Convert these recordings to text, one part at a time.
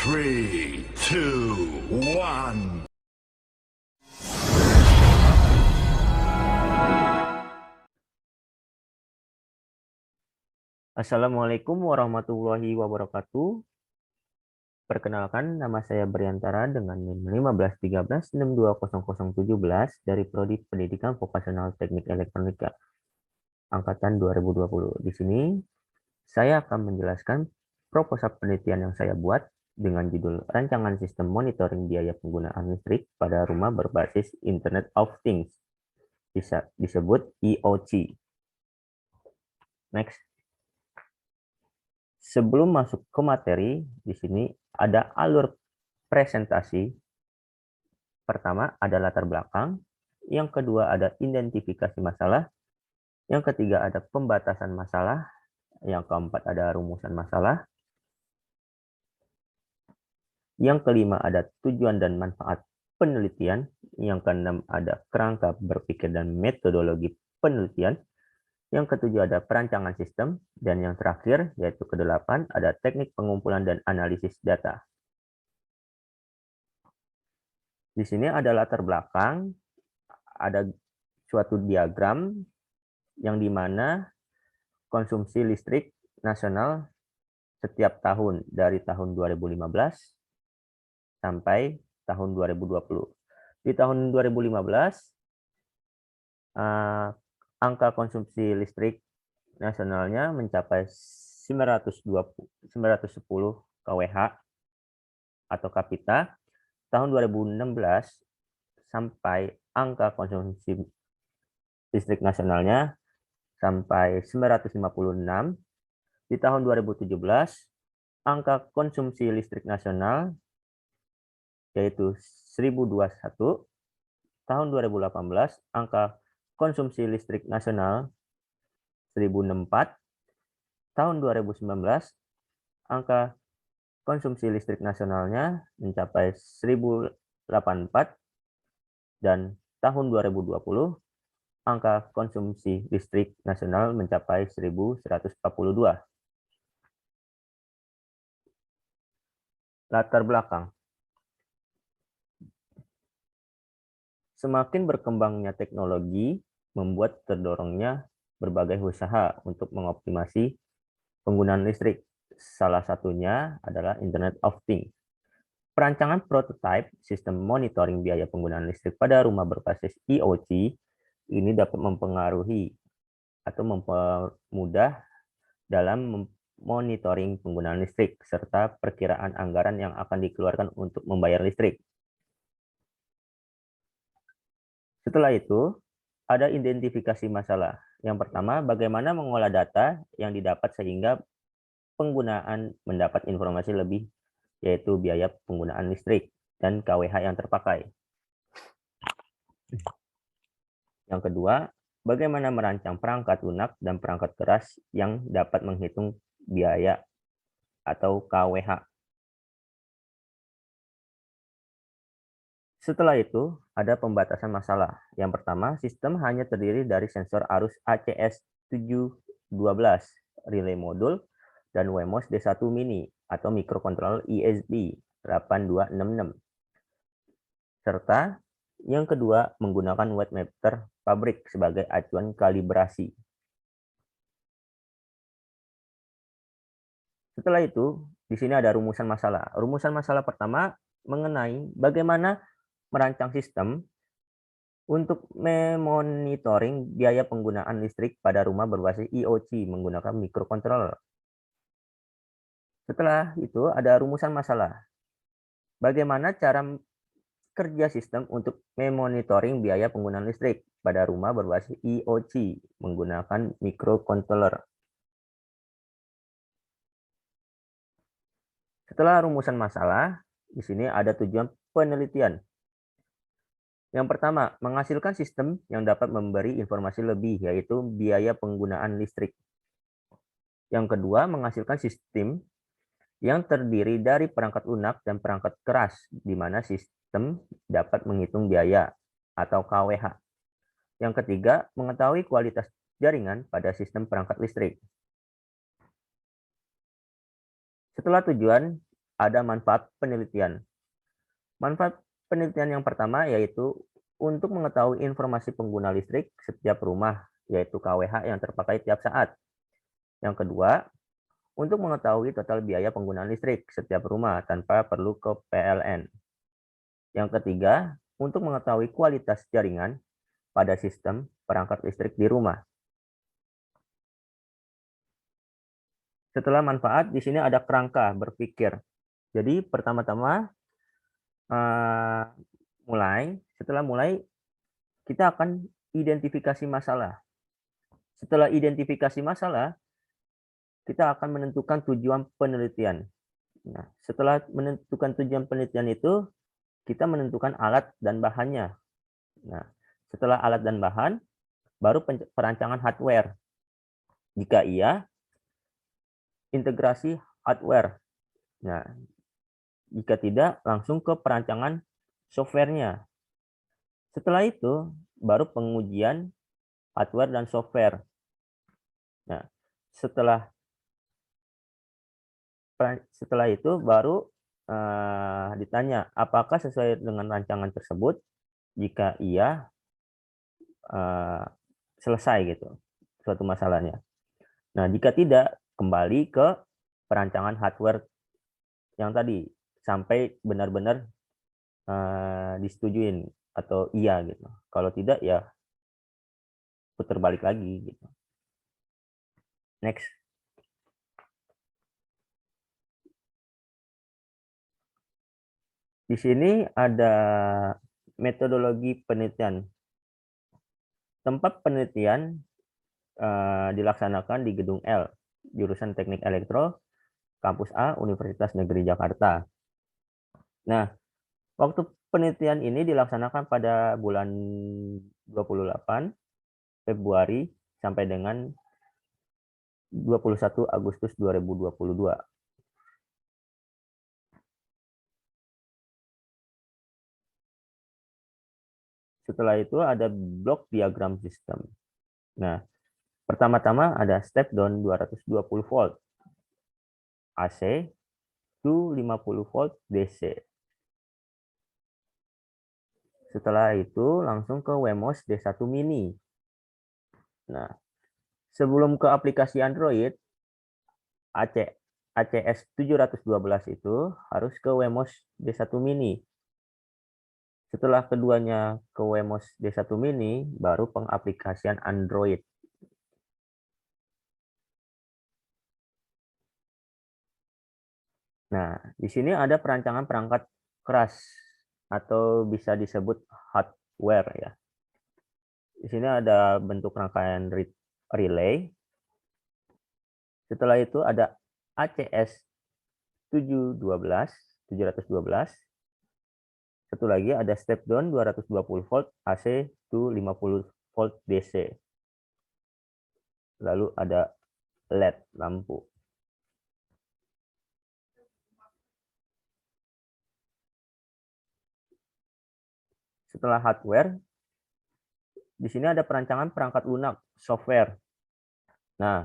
3, 2, 1. Assalamualaikum warahmatullahi wabarakatuh. Perkenalkan, nama saya Briantara dengan NIM 1513620017 dari Prodi Pendidikan Vokasional Teknik Elektronika angkatan 2020. Di sini saya akan menjelaskan proposal penelitian yang saya buat dengan judul Rancangan Sistem Monitoring Biaya Penggunaan Listrik pada Rumah Berbasis Internet of Things, bisa disebut IoT. Next. Sebelum masuk ke materi, di sini ada alur presentasi. Pertama ada latar belakang, yang kedua ada identifikasi masalah, yang ketiga ada pembatasan masalah, yang keempat ada rumusan masalah, yang kelima ada tujuan dan manfaat penelitian, yang keenam ada kerangka berpikir dan metodologi penelitian, yang ketujuh ada perancangan sistem, dan yang terakhir yaitu kedelapan ada teknik pengumpulan dan analisis data. Di sini ada latar belakang, ada suatu diagram yang dimana konsumsi listrik nasional setiap tahun dari tahun 2015 sampai tahun 2020. Di tahun 2015, angka konsumsi listrik nasionalnya mencapai 910 kWh atau kapita. Tahun 2016 sampai angka konsumsi listrik nasionalnya sampai 956. Di tahun 2017, angka konsumsi listrik nasional yaitu 1021. Tahun 2018, angka konsumsi listrik nasional 1064. Tahun 2019, angka konsumsi listrik nasionalnya mencapai 1084. Dan tahun 2020, angka konsumsi listrik nasional mencapai 1142. Latar belakang. Semakin berkembangnya teknologi membuat terdorongnya berbagai usaha untuk mengoptimasi penggunaan listrik. Salah satunya adalah Internet of Things. Perancangan prototipe sistem monitoring biaya penggunaan listrik pada rumah berbasis IoT ini dapat mempengaruhi atau mempermudah dalam monitoring penggunaan listrik serta perkiraan anggaran yang akan dikeluarkan untuk membayar listrik. Setelah itu, ada identifikasi masalah. Yang pertama, bagaimana mengolah data yang didapat sehingga penggunaan mendapat informasi lebih, yaitu biaya penggunaan listrik dan KWH yang terpakai. Yang kedua, bagaimana merancang perangkat lunak dan perangkat keras yang dapat menghitung biaya atau KWH. Setelah itu, ada pembatasan masalah. Yang pertama, sistem hanya terdiri dari sensor arus ACS712, relay modul, dan WeMOS D1 mini atau microcontroller ESP 8266. Serta yang kedua, menggunakan wattmeter pabrik sebagai acuan kalibrasi. Setelah itu, di sini ada rumusan masalah. Rumusan masalah pertama mengenai bagaimana merancang sistem untuk memonitoring biaya penggunaan listrik pada rumah berbasis IoT menggunakan microcontroller. Setelah itu ada rumusan masalah. Bagaimana cara kerja sistem untuk memonitoring biaya penggunaan listrik pada rumah berbasis IoT menggunakan microcontroller. Setelah rumusan masalah, di sini ada tujuan penelitian. Yang pertama, menghasilkan sistem yang dapat memberi informasi lebih, yaitu biaya penggunaan listrik. Yang kedua, menghasilkan sistem yang terdiri dari perangkat lunak dan perangkat keras, di mana sistem dapat menghitung biaya atau KWH. Yang ketiga, mengetahui kualitas jaringan pada sistem perangkat listrik. Setelah tujuan, ada manfaat penelitian. Manfaat penelitian yang pertama yaitu untuk mengetahui informasi pengguna listrik setiap rumah, yaitu KWH yang terpakai tiap saat. Yang kedua, untuk mengetahui total biaya penggunaan listrik setiap rumah tanpa perlu ke PLN. Yang ketiga, untuk mengetahui kualitas jaringan pada sistem perangkat listrik di rumah. Setelah manfaat, di sini ada kerangka berpikir. Jadi pertama-tama setelah mulai kita akan identifikasi masalah. Setelah identifikasi masalah, kita akan menentukan tujuan penelitian. Nah, setelah menentukan tujuan penelitian itu, kita menentukan alat dan bahannya. Nah, setelah alat dan bahan, baru perancangan hardware. Jika iya, integrasi hardware. Nah, jika tidak, langsung ke perancangan software-nya. Setelah itu, baru pengujian hardware dan software. Nah, setelah itu baru ditanya apakah sesuai dengan rancangan tersebut. Jika iya, selesai gitu suatu masalahnya. Nah, jika tidak, kembali ke perancangan hardware yang tadi sampai benar-benar disetujuin atau iya gitu. Kalau tidak ya putar balik lagi gitu. Next. Di sini ada metodologi penelitian. Tempat penelitian dilaksanakan di Gedung L, jurusan Teknik Elektro, Kampus A, Universitas Negeri Jakarta. Nah, waktu penelitian ini dilaksanakan pada bulan 28 Februari sampai dengan 21 Agustus 2022. Setelah itu ada blok diagram sistem. Nah, pertama-tama ada step down 220 volt AC to 50 volt DC. Setelah itu langsung ke Wemos D1 Mini. Nah, sebelum ke aplikasi Android, ACS 712 itu harus ke Wemos D1 Mini. Setelah keduanya ke Wemos D1 Mini, baru pengaplikasian Android. Nah, di sini ada perancangan perangkat keras atau bisa disebut hardware ya. Di sini ada bentuk rangkaian relay. Setelah itu ada ACS 712. Satu lagi ada step down 220 volt AC to 50 volt DC. Lalu ada LED lampu. Setelah hardware, di sini ada perancangan perangkat lunak software. Nah,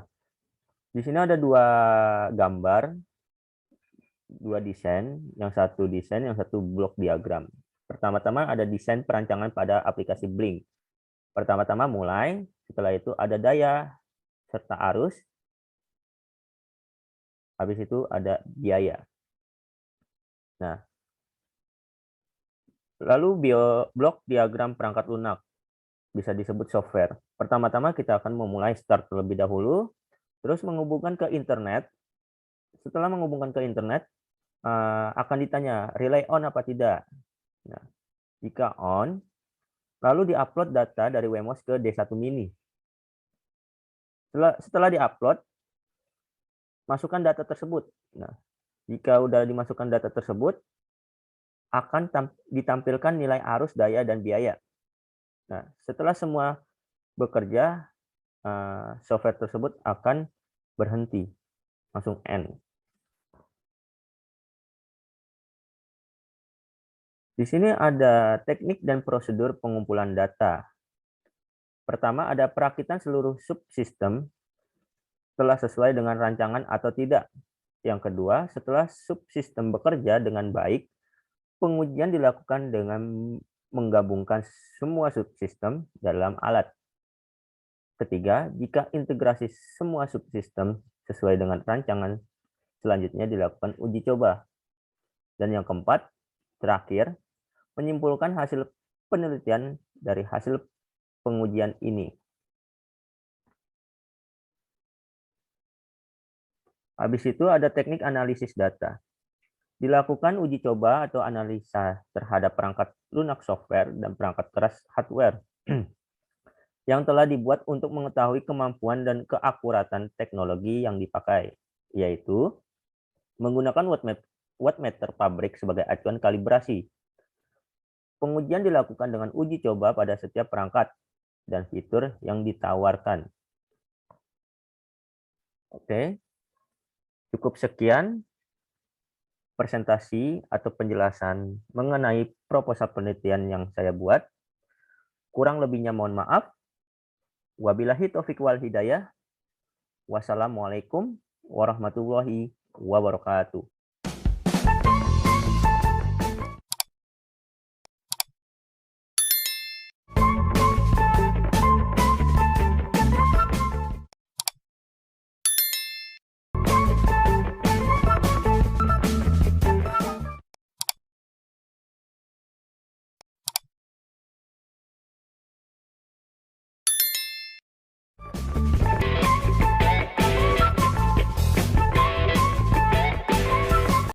di sini ada dua gambar, dua desain, yang satu blok diagram. Pertama-tama ada desain perancangan pada aplikasi Blink. Pertama-tama mulai, setelah itu ada daya serta arus, habis itu ada biaya. Nah, lalu blok diagram perangkat lunak, bisa disebut software. Pertama-tama kita akan memulai start terlebih dahulu, terus menghubungkan ke internet. Setelah menghubungkan ke internet, akan ditanya relay on apa tidak. Nah, jika on, lalu diupload data dari Wemos ke D1 Mini. Setelah diupload, masukkan data tersebut. Nah, jika udah dimasukkan data tersebut, akan ditampilkan nilai arus, daya, dan biaya. Nah, setelah semua bekerja, software tersebut akan berhenti, langsung end. Di sini ada teknik dan prosedur pengumpulan data. Pertama, ada perakitan seluruh subsistem telah sesuai dengan rancangan atau tidak. Yang kedua, setelah subsistem bekerja dengan baik, pengujian dilakukan dengan menggabungkan semua subsistem dalam alat. Ketiga, jika integrasi semua subsistem sesuai dengan rancangan, selanjutnya dilakukan uji coba. Dan yang keempat, terakhir, menyimpulkan hasil penelitian dari hasil pengujian ini. Habis itu ada teknik analisis data. Dilakukan uji coba atau analisa terhadap perangkat lunak software dan perangkat keras hardware yang telah dibuat untuk mengetahui kemampuan dan keakuratan teknologi yang dipakai, yaitu menggunakan wattmeter pabrik sebagai acuan kalibrasi. Pengujian dilakukan dengan uji coba pada setiap perangkat dan fitur yang ditawarkan. Oke, cukup sekian presentasi atau penjelasan mengenai proposal penelitian yang saya buat. Kurang lebihnya mohon maaf. Wabillahi taufiq wal hidayah. Wassalamualaikum warahmatullahi wabarakatuh.